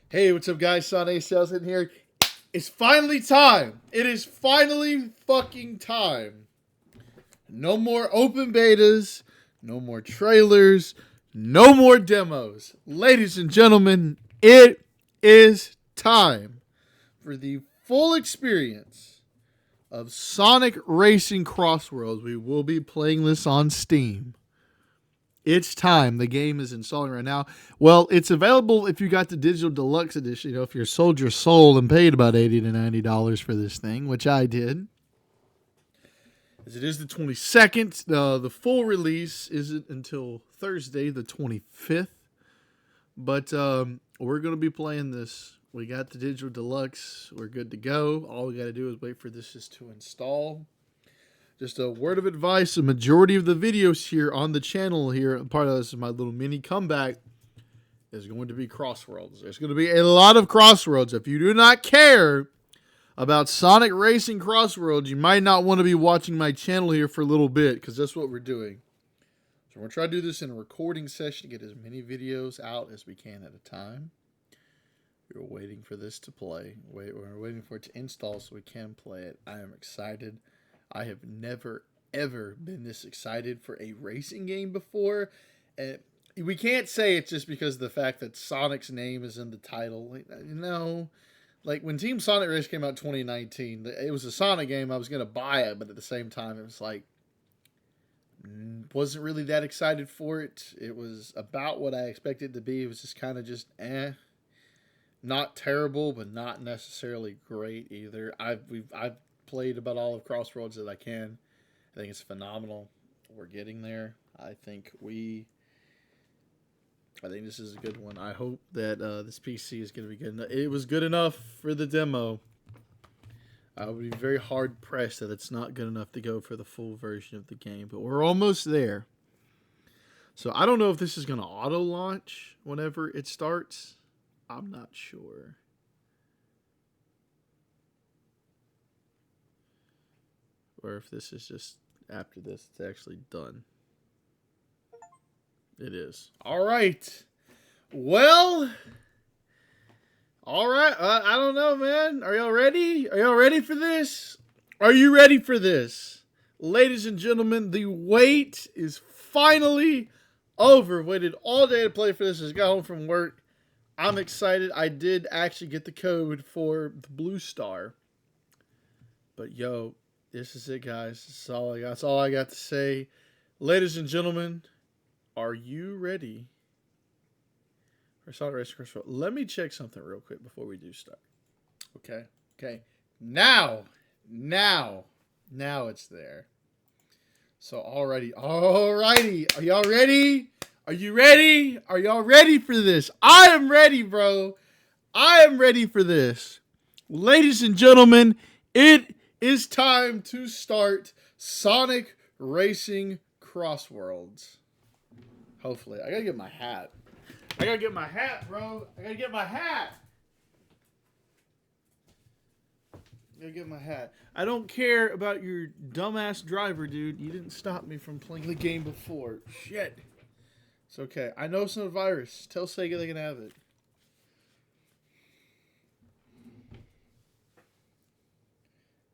Hey, what's up, guys? Sonic Sales in here. It's finally time. It is finally fucking time. No more open betas, no more trailers, no more demos. Ladies and gentlemen, it is time for the full experience of Sonic Racing Crossworlds. We will be playing this on Steam. It's time. The game is installing right now. Well, it's available if you got the digital deluxe edition. You know, if you sold your soul and paid about $80 to $90 for this thing, which I did. As it is the 22nd, the full release isn't until Thursday, the 25th. But we're going to be playing this. We got the digital deluxe. We're good to go. All we got to do is wait for this to install. Just a word of advice, the majority of the videos here on the channel here, part of this is my little mini comeback, is going to be Crossworlds. There's going to be a lot of Crossworlds. If you do not care about Sonic Racing Crossworlds, you might not want to be watching my channel here for a little bit, because that's what we're doing. So we're going to try to do this in a recording session to get as many videos out as we can at a time. We're waiting for this to play. We're waiting for it to install so we can play it. I am excited. I have never, ever been this excited for a racing game before. And we can't say it's just because of the fact that Sonic's name is in the title. Like when Team Sonic Race came out in 2019, it was a Sonic game. I was going to buy it, but at the same time, it was like, wasn't really that excited for it. It was about what I expected it to be. It was just kind of just, not terrible, but not necessarily great either. I've played about all of Crossroads that I can. I think it's phenomenal. We're getting there. I think this is a good one. I hope that this PC is going to be good enough. It was good enough for the demo. I would be very hard pressed that it's not good enough to go for the full version of the game, but we're almost there. So I don't know if this is going to auto launch whenever it starts. I'm not sure. Or if this is just after this, it's actually done. It is. All right. Well, all right. I don't know, man. Are y'all ready? Are y'all ready for this? Are you ready for this? Ladies and gentlemen, the wait is finally over. Waited all day to play for this. Just got home from work. I'm excited. I did actually get the code for the Blue Star. But yo, this is it, guys. This is all I got. That's all I got to say. Ladies and gentlemen, are you ready for Sonic Racing Crossroads? Let me check something real quick before we do start. Okay. Now it's there. So alrighty. Are y'all ready? Are you ready? Are y'all ready for this? I am ready, bro. I am ready for this. Ladies and gentlemen, it is time to start Sonic Racing Crossworlds. Hopefully. I gotta get my hat. Bro. I gotta get my hat. I don't care about your dumbass driver, dude. You didn't stop me from playing the game before. Shit. It's okay. I know it's not a virus. Tell Sega they can have it.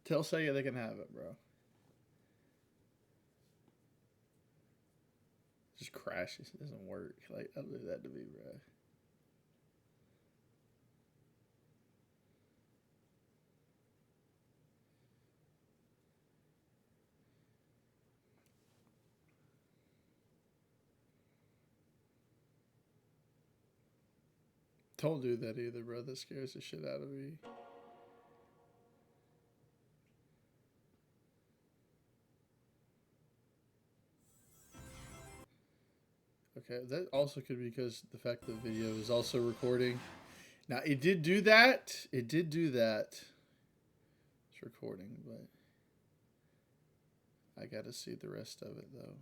Tell Sega they can have it, bro. Just crashes. It doesn't work. Like, I'll leave that to be, bro. Don't do that either, bro. That scares the shit out of me. Okay, that also could be because the fact that the video is also recording. Now, it did do that. It's recording, but I gotta see the rest of it, though.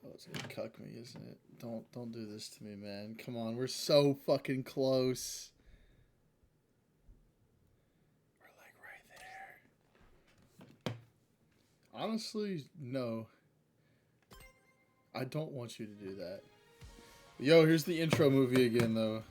Oh, it's gonna cuck me, isn't it? Don't do this to me, man. Come on, we're so fucking close. Honestly, no. I don't want you to do that. Yo, here's the intro movie again, though.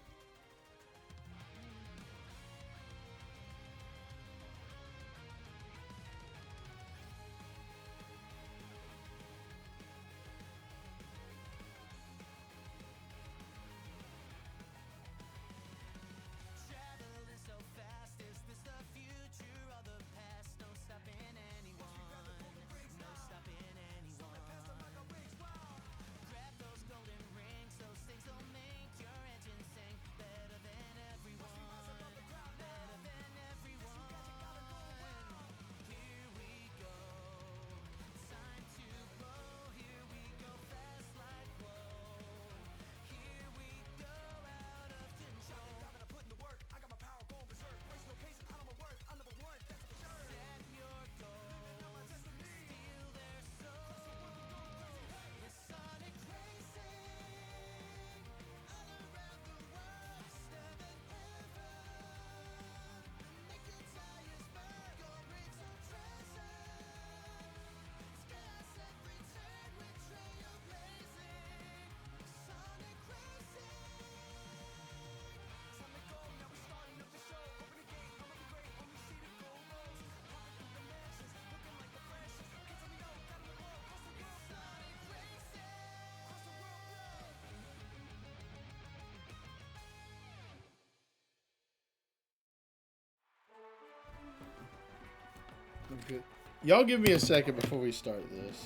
Okay. Y'all give me a second before we start this.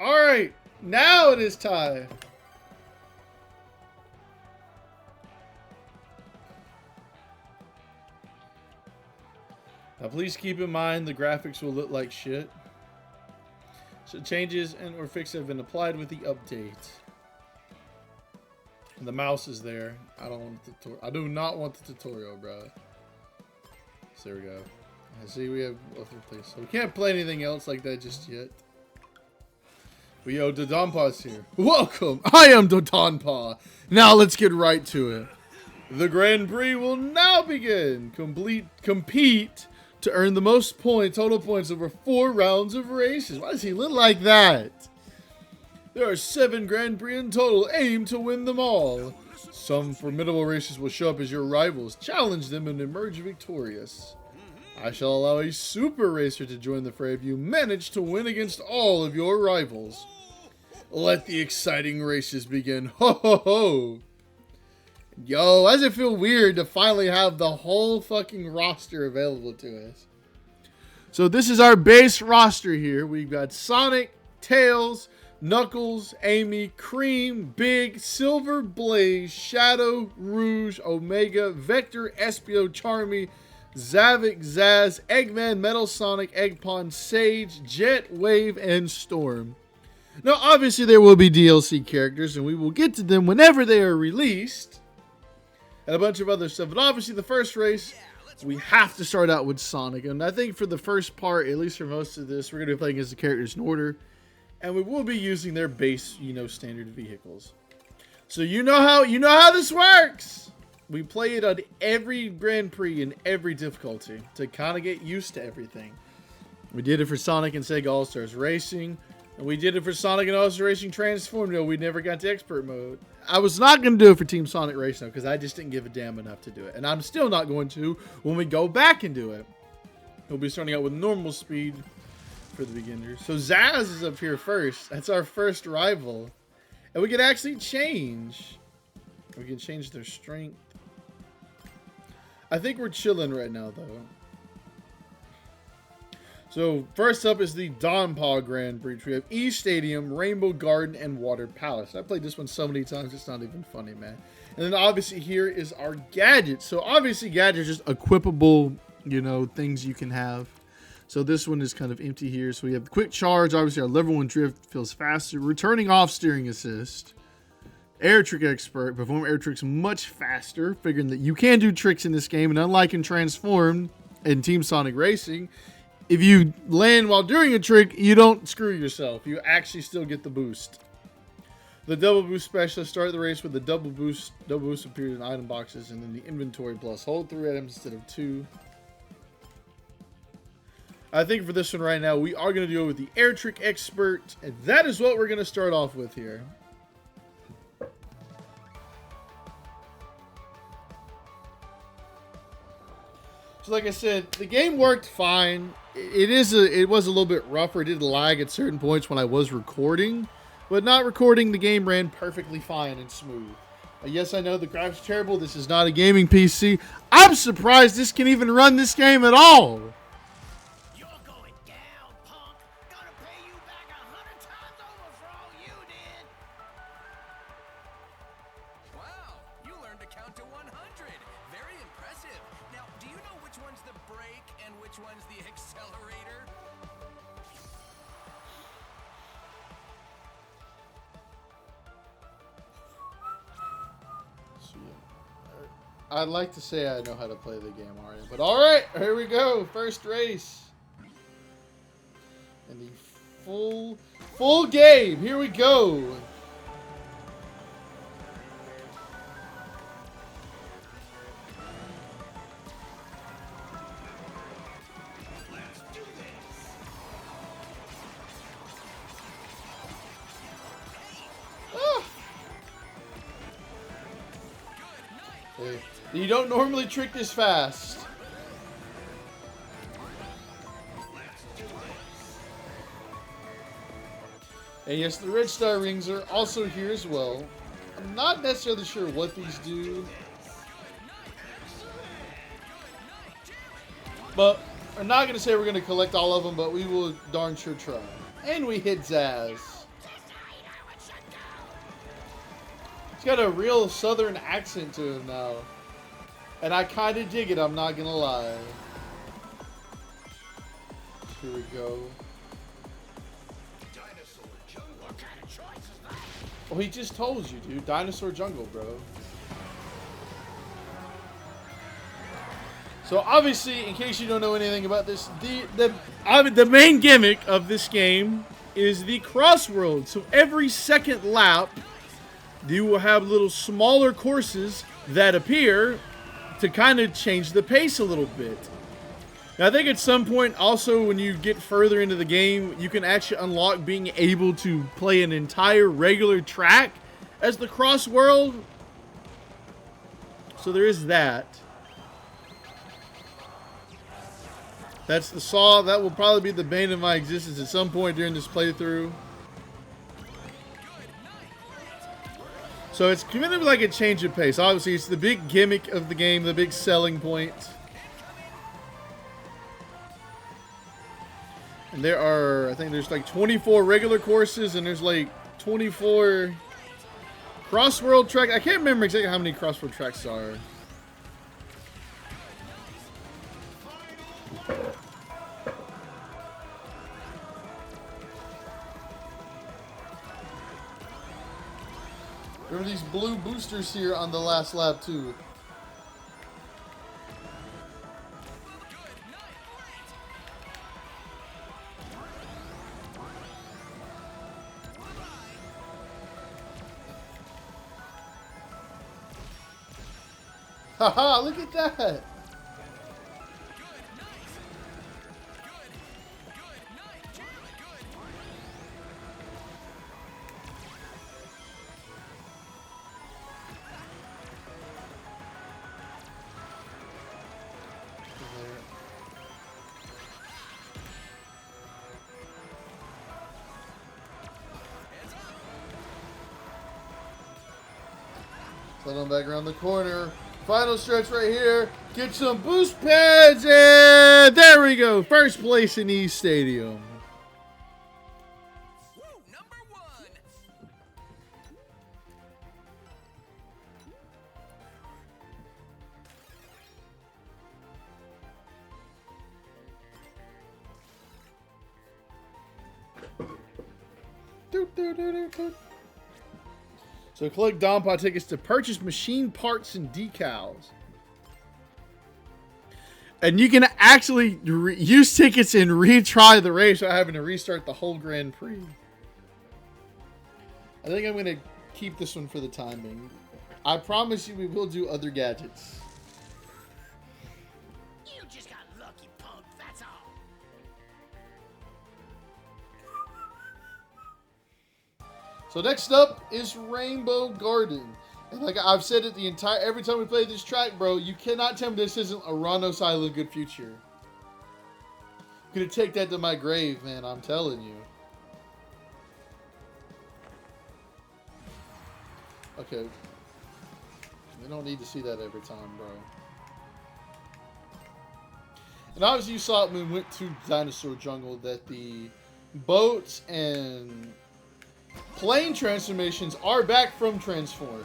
Alright, now it is time. Now please keep in mind the graphics will look like shit. So changes and or fixes have been applied with the update. And the mouse is there. I don't want the tutorial. I do not want the tutorial, bro. So there we go. I see we have both in place. So we can't play anything else like that just yet. But yo, Donpa's here. Welcome! I am Donpa. Now let's get right to it. The Grand Prix will now begin. Compete to earn the most total points over 4 rounds of races. Why does he look like that? There are 7 Grand Prix in total. Aim to win them all. Some formidable races will show up as your rivals. Challenge them and emerge victorious. I shall allow a super racer to join the fray if you manage to win against all of your rivals. Let the exciting races begin. Ho ho ho! Yo, why does it feel weird to finally have the whole fucking roster available to us? So this is our base roster here. We've got Sonic, Tails, Knuckles, Amy, Cream, Big, Silver, Blaze, Shadow, Rouge, Omega, Vector, Espio, Charmy, Zavik, Zaz, Eggman, Metal Sonic, Eggpon, Sage, Jet, Wave, and Storm. Now, obviously, there will be DLC characters, and we will get to them whenever they are released. And a bunch of other stuff. But obviously, the first race, we have to start out with Sonic. And I think for the first part, at least for most of this, we're going to be playing as the characters in order. And we will be using their base, standard vehicles. So you know how this works. We play it on every Grand Prix in every difficulty to kind of get used to everything. We did it for Sonic and Sega All-Stars Racing. And we did it for Sonic and All-Stars Racing Transformed. We never got to expert mode. I was not going to do it for Team Sonic Racing because I just didn't give a damn enough to do it. And I'm still not going to when we go back and do it. We'll be starting out with normal speed for the beginners. So Zaz is up here first. That's our first rival. And we can actually change. We can change their strength. I think we're chilling right now, though. So, first up is the Donpa Grand Prix. We have E Stadium, Rainbow Garden, and Water Palace. I played this one so many times, it's not even funny, man. And then obviously here is our gadgets. So, obviously gadgets are just equipable, things you can have. So, this one is kind of empty here. So, we have the Quick Charge. Obviously, our Level 1 Drift feels faster. Returning Off Steering Assist. Air Trick Expert. Perform air tricks much faster. Figuring that you can do tricks in this game. And unlike in Transformed and Team Sonic Racing, if you land while doing a trick, you don't screw yourself. You actually still get the boost. The Double Boost Specialist. Start the race with the Double Boost. Double Boost appears in item boxes. And then the Inventory Plus. Hold 3 items instead of 2. I think for this one right now, we are going to go with the Air Trick Expert. And that is what we're going to start off with here. So like I said, the game worked fine. It was a little bit rougher. It did lag at certain points when I was recording. But not recording, the game ran perfectly fine and smooth. Yes, I know the graphics are terrible. This is not a gaming PC. I'm surprised this can even run this game at all. You're going down, punk. Gonna pay you back 100 times over for all you did. Wow, you learned to count to 100. Very impressive. Now, do you know which one's the brake and which one's the accelerator? I'd like to say I know how to play the game already, but alright, here we go. First race. And the full game. Here we go. You don't normally trick this fast. And yes, the red star rings are also here as well. I'm not necessarily sure what these do. But I'm not going to say we're going to collect all of them, but we will darn sure try. And we hit Zaz. He's got a real southern accent to him now. And I kind of dig it, I'm not going to lie. Here we go. What kind of choice is that? Oh, he just told you, dude. Dinosaur Jungle, bro. So obviously, in case you don't know anything about this, the main gimmick of this game is the Crossworlds. So every second lap, you will have little smaller courses that appear to kind of change the pace a little bit. Now, I think at some point, also, when you get further into the game, you can actually unlock being able to play an entire regular track as the Crossworld. So there is that. That's the saw. That will probably be the bane of my existence at some point during this playthrough. So it's kind of like a change of pace. Obviously, it's the big gimmick of the game, the big selling point. And there are, I think there's like 24 regular courses, and there's like 24 Crossworld tracks. I can't remember exactly how many Crossworld tracks are. There were these blue boosters here on the last lap too. Haha, look at that! Slide on back around the corner. Final stretch right here. Get some boost pads, and there we go. First place in East Stadium. Woo, number one. So collect Donpa tickets to purchase machine parts and decals. And you can actually use tickets and retry the race without having to restart the whole Grand Prix. I think I'm going to keep this one for the time being. I promise you we will do other gadgets. You just got lucky, punk. That's all. So next up is Rainbow Garden. And like I've said it every time we play this track, bro, you cannot tell me this isn't a Ronos Island Good Future. I'm gonna take that to my grave, man, I'm telling you. Okay. We don't need to see that every time, bro. And obviously you saw it when we went to Dinosaur Jungle that the boats and plane transformations are back from Transformed.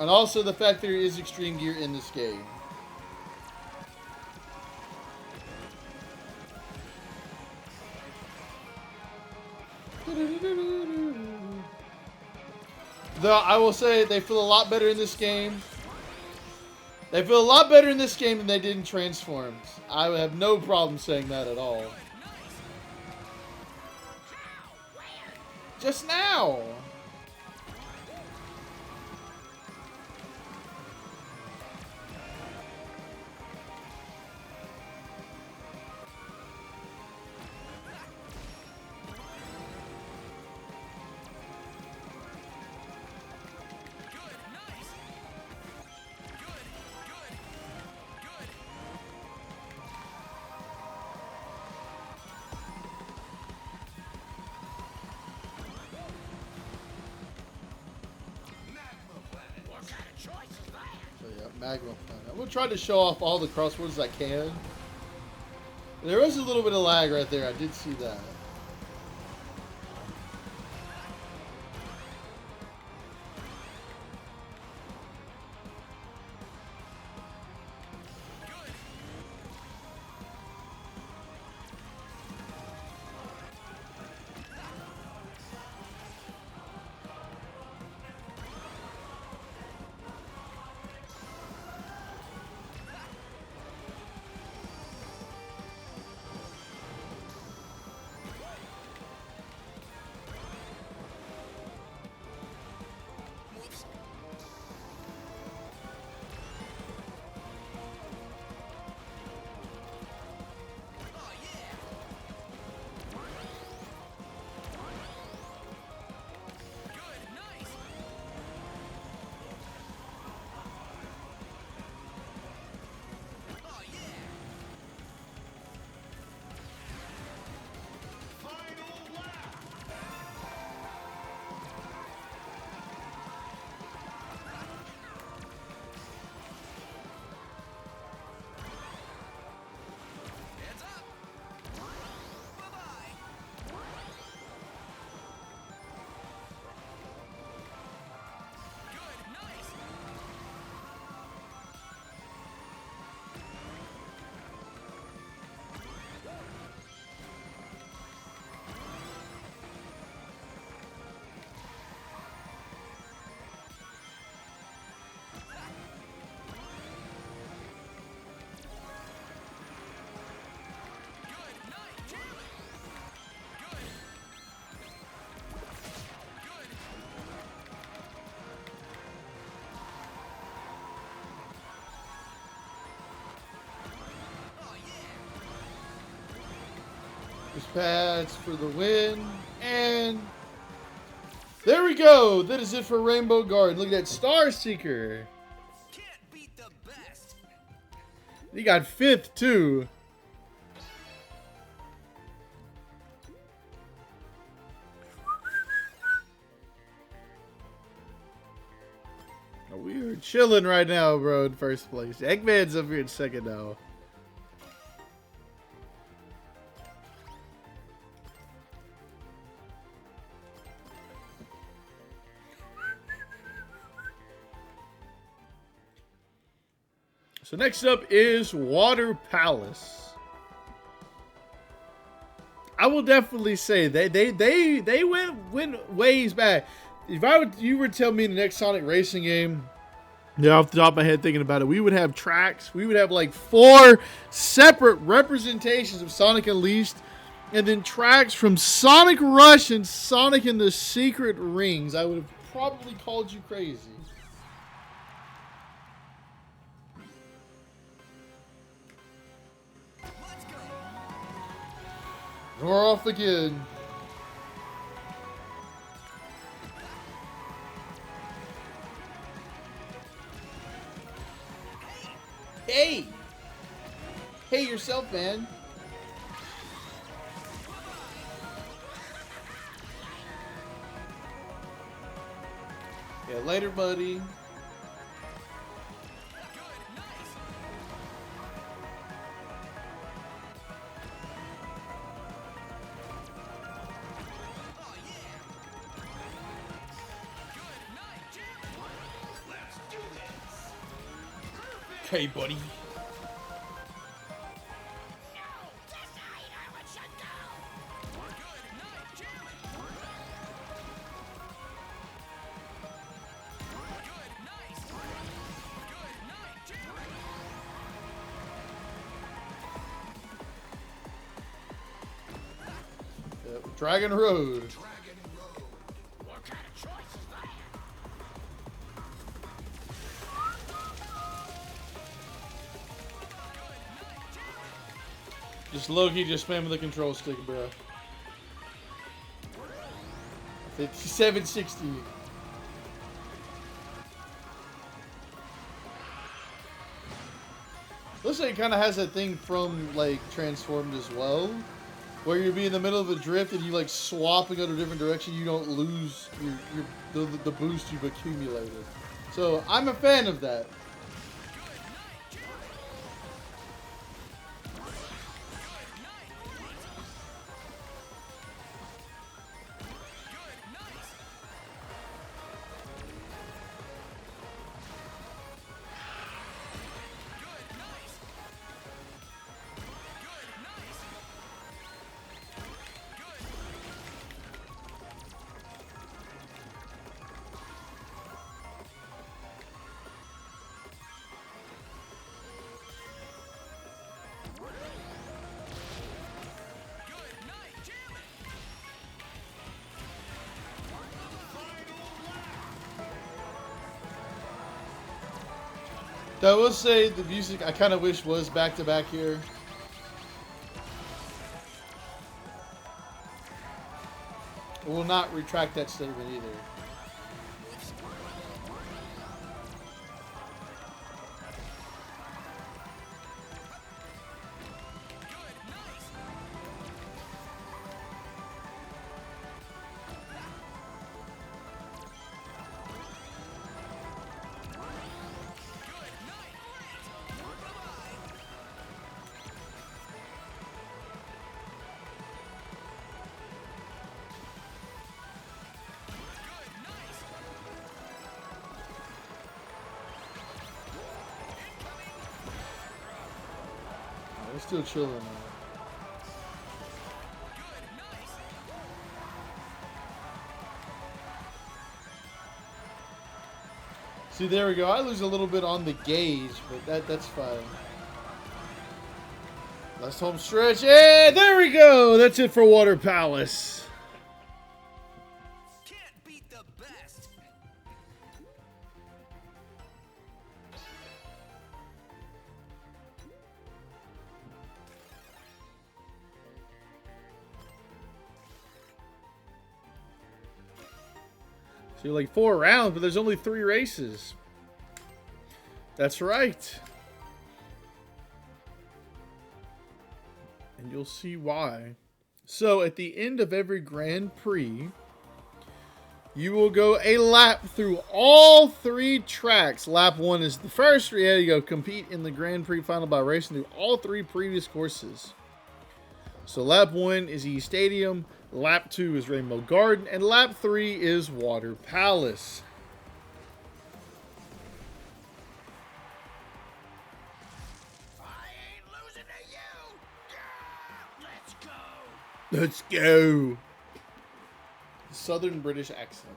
And also the fact there is extreme gear in this game. Though I will say they feel a lot better in this game. They feel a lot better in this game than they did in Transformed. I have no problem saying that at all. Just now. Magma Planet. I'm going to try to show off all the crosswords I can. There was a little bit of lag right there. I did see that. Push pads for the win. And there we go. That is it for Rainbow Garden. Look at that Star Seeker. Can't beat the best. He got 5th too. We are chilling right now, bro, in first place. Eggman's up here in second now. So next up is Water Palace. I will definitely say they went ways back. If you were to tell me the next Sonic Racing game, yeah, off the top of my head thinking about it, we would have tracks. We would have like 4 separate representations of Sonic Unleashed, and then tracks from Sonic Rush and Sonic and the Secret Rings. I would have probably called you crazy. We're off again. Hey! Hey yourself, man. Yeah, later, buddy. Okay, buddy. Dragon Road. What kind of choice is that? Just low-key just spamming the control stick, bro. 5760. Looks like it kind of has that thing from, like, Transformed as well. Where you'll be in the middle of a drift and you, like, swap and go to a different direction. You don't lose the boost you've accumulated. So, I'm a fan of that. I will say the music I kind of wish was back to back here. I will not retract that statement either. We're still chilling now. See, there we go. I lose a little bit on the gauge, but that's fine. Last home stretch. Yeah, there we go. That's it for Water Palace. Can't beat the best. So like 4 rounds, but there's only 3 races. That's right. And you'll see why. So at the end of every Grand Prix, you will go a lap through all 3 tracks. Lap 1 is the first. Yeah, you go compete in the Grand Prix final by racing through all 3 previous courses. So lap 1 is E Stadium, lap 2 is Rainbow Garden, and lap 3 is Water Palace. I ain't losing to you. Yeah, let's go. Let's go. Southern British accent.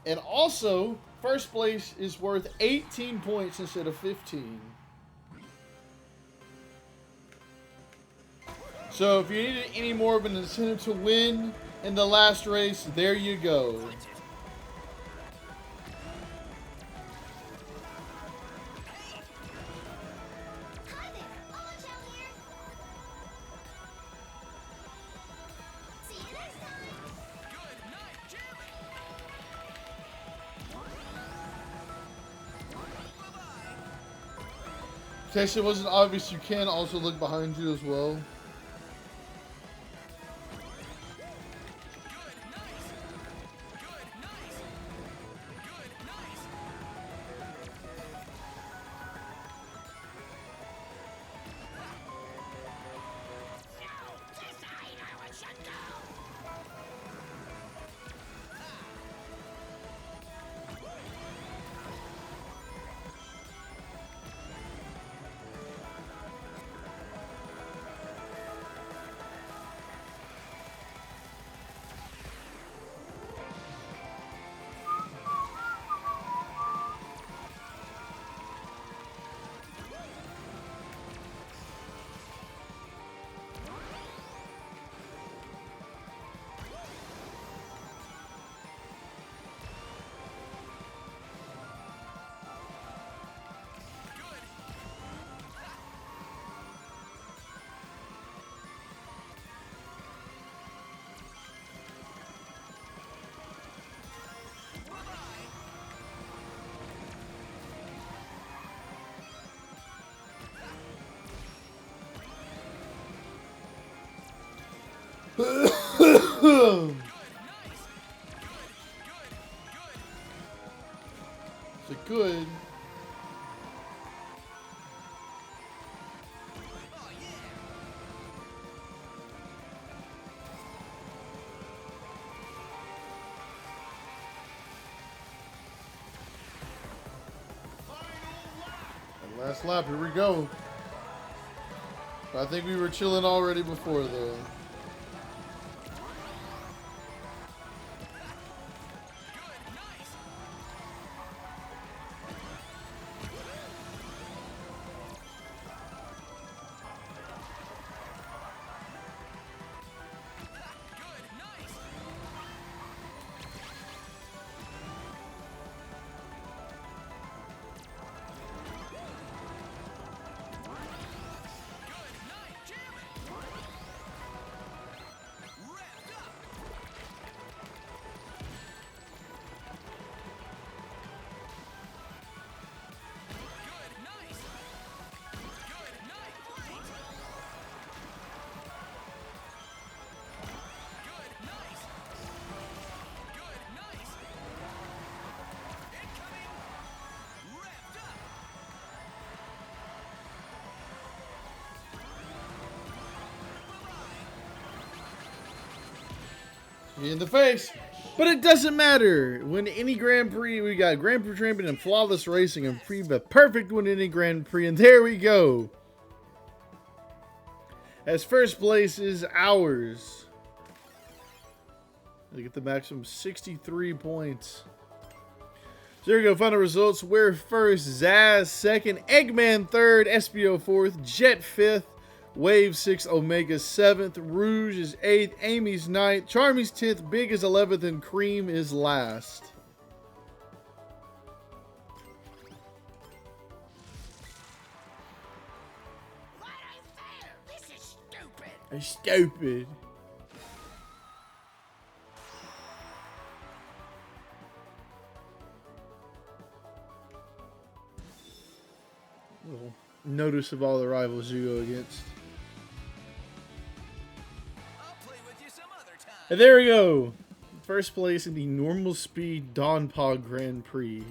And also, first place is worth 18 points instead of 15. So if you needed any more of an incentive to win in the last race, there you go. Hi there, Orange out here. See you next time. Good night, Jimmy. Bye-bye. In case it wasn't obvious, you can also look behind you as well. Is it good? Last lap, here we go. I think we were chilling already before though. In the face. But it doesn't matter. Win any Grand Prix. We got Grand Prix champion and flawless racing and free the perfect win any Grand Prix. And there we go. As first place is ours. They get the maximum 63 points. So there we go. Final results. We're first. Zaz second. Eggman third. SBO fourth. Jet fifth. Wave 6, Omega 7th, Rouge is 8th, Amy's 9th, Charmy's 10th, Big is 11th, and Cream is last. What unfair! This is stupid! It's stupid. Little notice of all the rivals you go against. And there we go. First place in the normal speed Donpa Grand Prix.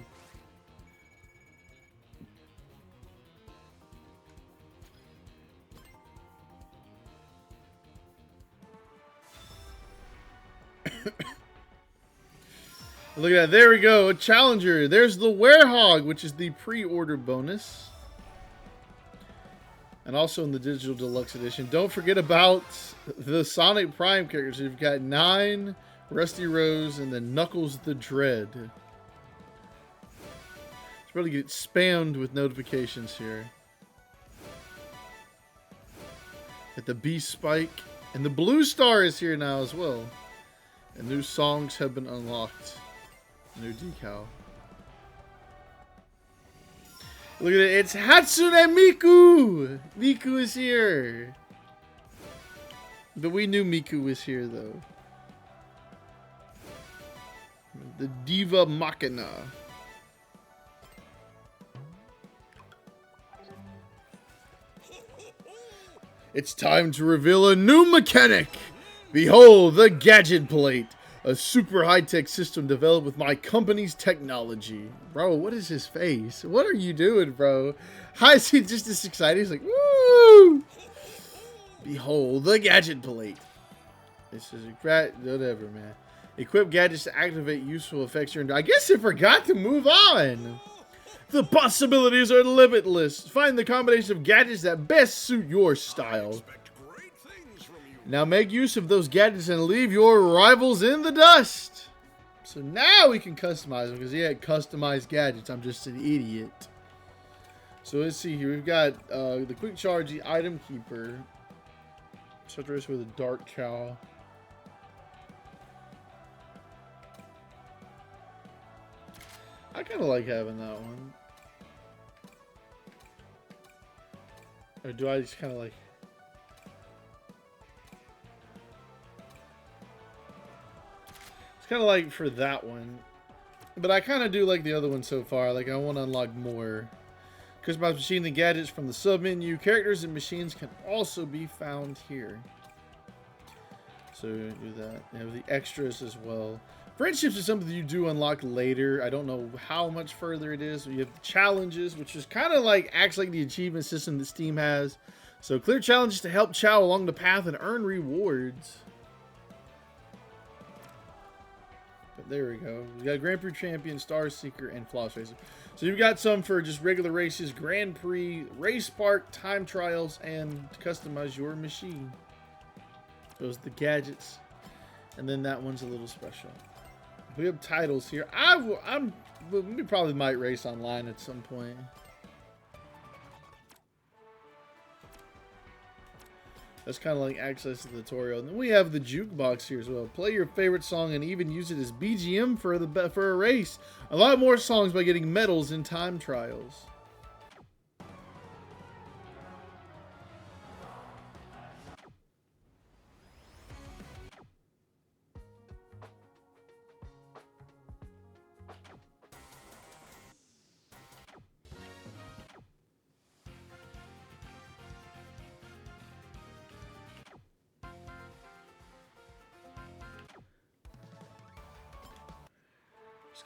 Look at that. There we go. A challenger. There's the Werehog, which is the pre-order bonus. And also in the Digital Deluxe Edition. Don't forget about the Sonic Prime characters. You've got 9, Rusty Rose, and then Knuckles the Dread. It's really get spammed with notifications here. At the Beast Spike. And the Blue Star is here now as well. And new songs have been unlocked. New decal. Look at it. It's Hatsune Miku! Miku is here. But we knew Miku was here, though. The Diva Machina. It's time to reveal a new mechanic. Behold the Gadget Plate, a super high-tech system developed with my company's technology. Bro, what is his face? What are you doing, bro? How is he just this excited? He's like, woo! Behold the Gadget Plate. This is a whatever, man. Equip gadgets to activate useful effects. I guess I forgot to move on. The possibilities are limitless. Find the combination of gadgets that best suit your style. Now make use of those gadgets and leave your rivals in the dust. So now we can customize them because he had customized gadgets. I'm just an idiot. So let's see here. We've got the quick charge, the item keeper. Such race with a dark chow. I kind of like having that one. Or do I just kind of like... It's kind of like for that one. But I kind of do like the other one so far. Like, I want to unlock more. Customize machine and gadgets from the sub-menu. Characters and machines can also be found here. So, do that. You have the extras as well. Friendships is something you do unlock later. I don't know how much further it is. You have the challenges, which is kind of like acts like the achievement system that Steam has. So clear challenges to help Chow along the path and earn rewards. But there we go. We got Grand Prix Champion, Star Seeker, and Floss Racer. So you've got some for just regular races, Grand Prix, Race Park, time trials, and to customize your machine. Those are the gadgets. And then that one's a little special. We have titles here. We probably might race online at some point. That's kind of like access to the tutorial. And then we have the jukebox here as well. Play your favorite song and even use it as BGM for a race. A lot more songs by getting medals in time trials.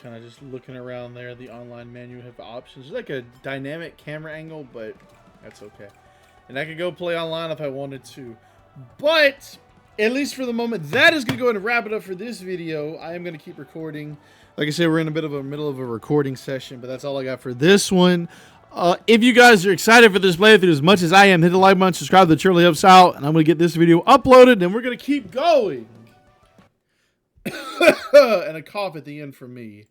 Kind of just looking around there. The online menu have options. It's like a dynamic camera angle, but that's okay. And I could go play online if I wanted to. But at least for the moment, that is going to go ahead and wrap it up for this video. I am going to keep recording. Like I said, we're in a bit of a middle of a recording session, but that's all I got for this one. If you guys are excited for this playthrough as much as I am, hit the like button, subscribe to the Charlie Helps Out, and I'm going to get this video uploaded, and we're going to keep going. And a cough at the end for me.